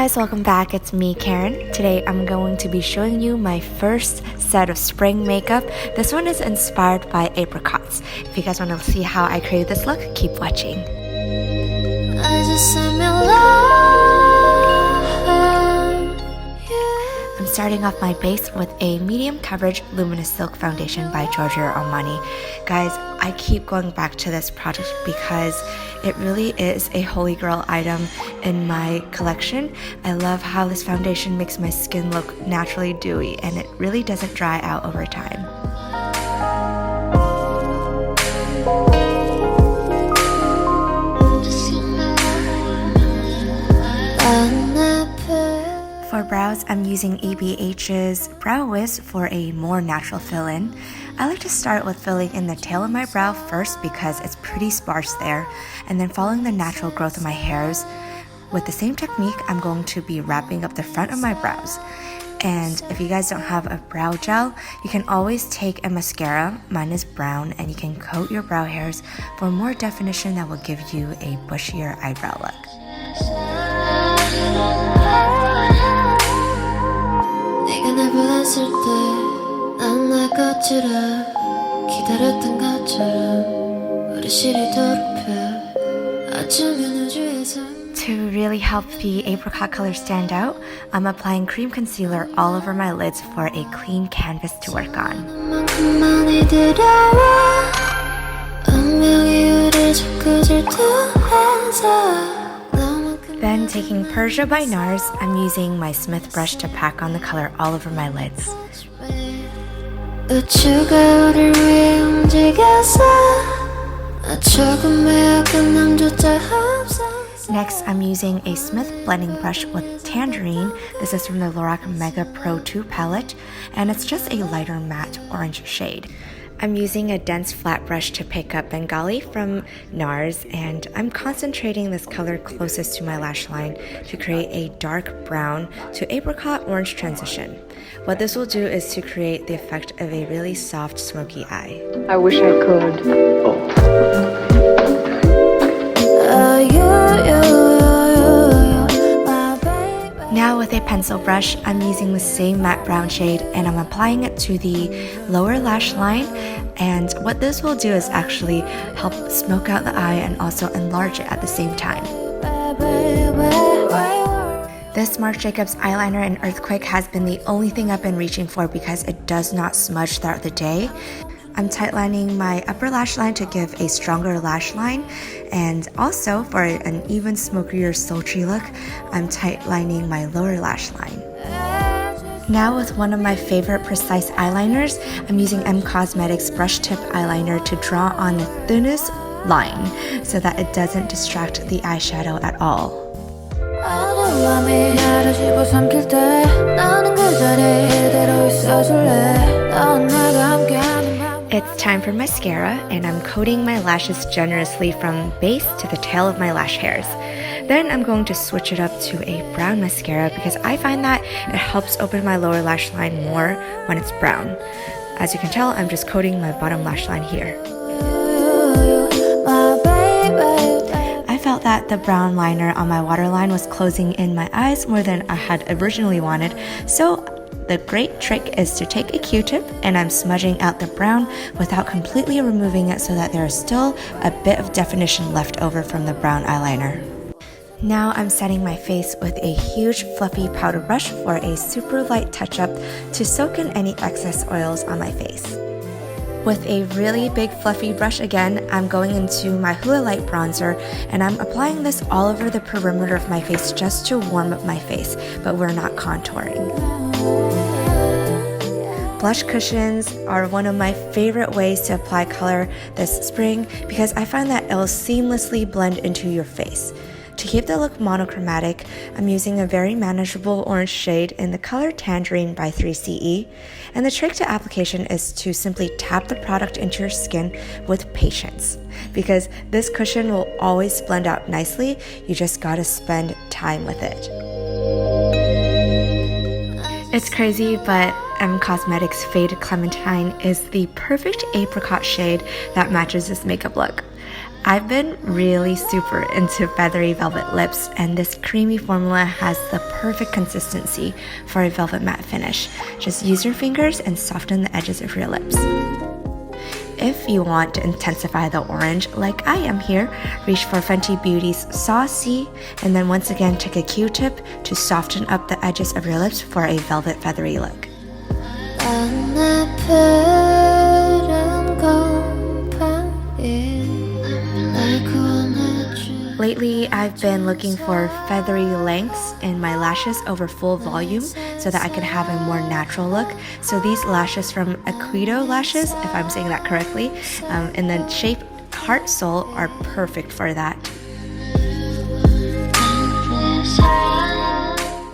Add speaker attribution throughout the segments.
Speaker 1: guys, welcome back. It's me, Karen. Today I'm going to be showing you my first set of spring makeup. This one is inspired by apricots. If you guys want to see how I created this look, keep watching. I'm starting off my base with a medium coverage luminous silk foundation by Giorgio Armani. Guys, I keep going back to this product because it really is a holy grail item in my collection. I love how this foundation makes my skin look naturally dewy and it really doesn't dry out over time. For brows, I'm using ABH's Brow Wiz for a more natural fill-in. I like to start with filling in the tail of my brow first because it's pretty sparse there, and then following the natural growth of my hairs. With the same technique, I'm going to be wrapping up the front of my brows. And if you guys don't have a brow gel, you can always take a mascara, mine is brown, and you can coat your brow hairs for more definition that will give you a bushier eyebrow look. To really help the apricot color stand out, I'm applying cream concealer all over my lids for a clean canvas to work on. Then taking Persia by NARS, I'm using my Smith brush to pack on the color all over my lids. Next, I'm using a Smith blending brush with Tangerine. This is from the Lorac Mega Pro 2 palette, and it's just a lighter matte orange shade. I'm using a dense flat brush to pick up Bengali from NARS, and I'm concentrating this color closest to my lash line to create a dark brown to apricot orange transition. What this will do is to create the effect of a really soft, smoky eye.
Speaker 2: I wish I could.
Speaker 1: Now with a pencil brush, I'm using the same matte brown shade and I'm applying it to the lower lash line, and what this will do is actually help smoke out the eye and also enlarge it at the same time. This Marc Jacobs eyeliner in Earthquake has been the only thing I've been reaching for because it does not smudge throughout the day. I'm tightlining my upper lash line to give a stronger lash line, and also for an even smokier, sultry look, I'm tightlining my lower lash line. Now with one of my favorite precise eyeliners, I'm using M Cosmetics brush tip eyeliner to draw on the thinnest line so that it doesn't distract the eyeshadow at all. It's time for mascara, and I'm coating my lashes generously from base to the tail of my lash hairs. Then I'm going to switch it up to a brown mascara because I find that it helps open my lower lash line more when it's brown. As you can tell, I'm just coating my bottom lash line here. I felt that the brown liner on my waterline was closing in my eyes more than I had originally wanted, so the great trick is to take a Q-tip and I'm smudging out the brown without completely removing it so that there is still a bit of definition left over from the brown eyeliner. Now I'm setting my face with a huge fluffy powder brush for a super light touch-up to soak in any excess oils on my face. With a really big fluffy brush again, I'm going into my Hua Light bronzer and I'm applying this all over the perimeter of my face just to warm up my face, but we're not contouring. Blush cushions are one of my favorite ways to apply color this spring because I find that it'll seamlessly blend into your face. To keep the look monochromatic, I'm using a very manageable orange shade in the color Tangerine by 3CE, and the trick to application is to simply tap the product into your skin with patience, because this cushion will always blend out nicely, you just gotta spend time with it. It's crazy, but M Cosmetics Faded Clementine is the perfect apricot shade that matches this makeup look. I've been really super into feathery velvet lips, and this creamy formula has the perfect consistency for a velvet matte finish. Just use your fingers and soften the edges of your lips. If you want to intensify the orange, like I am here, reach for Fenty Beauty's Saucy, and then once again take a Q-tip to soften up the edges of your lips for a velvet feathery look. Lately, I've been looking for feathery lengths in my lashes over full volume so that I can have a more natural look. So these lashes from APRICOT lashes, if I'm saying that correctly, in the shape Heart Soul are perfect for that.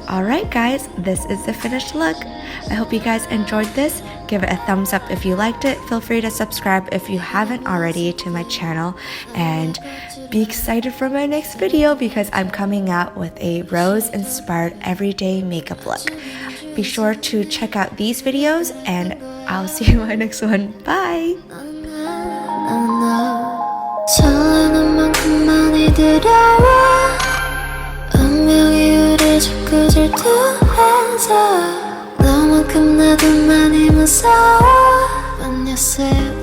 Speaker 1: Alright guys, this is the finished look. I hope you guys enjoyed this. Give it a thumbs up if you liked it. Feel free to subscribe if you haven't already to my channel. And be excited for my next video because I'm coming out with a rose-inspired everyday makeup look. Be sure to check out these videos and I'll see you in my next one. Bye! 자꾸 질투해서 너만큼 나도 많이 무서워 When you say